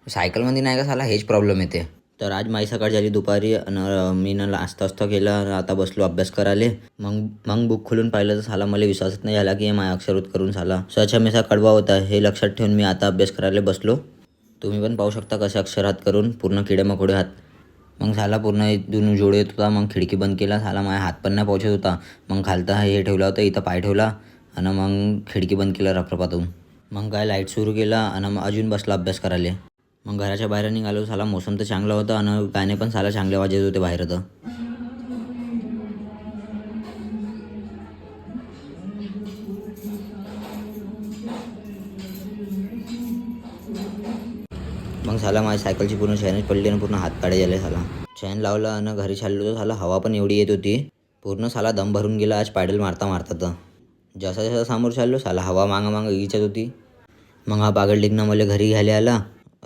सायकलमध्ये नाही का साला हेच प्रॉब्लेम येते. तर आज माझी सकाळ झाली दुपारी आणि मी ना नाश्ता वास्ता केला आणि आता बसलो अभ्यास करायला. मग मग बुक खोलून पाहिलं तर साला मला विश्वासच नाही झाला की हे माझ्या अक्षरवत करून साला सच हमेशा कडवा होता. हे लक्षात ठेवून मी आता अभ्यास करायला बसलो. तुम्ही पण पाहू शकता कसे अक्षरात करून पूर्ण किडेमकोडे हात. मग झाला पूर्ण दोन जोडे येत होता. मग खिडकी बंद केला. झाला माझ्या हात पण नाही पोहोचत होता. मग खालता हे ठेवला होता, इथं पाय ठेवला आणि मग खिडकी बंद केला रपरपातून. मग काय लाईट सुरू केला आणि मग अजून बसला अभ्यास करायला. मग घराच्या बाहेर निघालो. साला मोसम तर चांगला होता आणि गाणे पण साला चांगले वाजत होते बाहेर. तर मग झाला माझ्या सायकलची पूर्ण चॅनच पडली आणि पूर्ण हात काढे झाले. साला चॅन लावला आणि घरी चाललो तर झाला हवा पण एवढी येत होती. पूर्ण साला दम भरून गेला आज पॅडल मारता मारता. तर जसा जसा समोर चाललो साला हवा मागं मागं इचत होती. मग हा पागल डिगना मला घरी घ्यायला आला.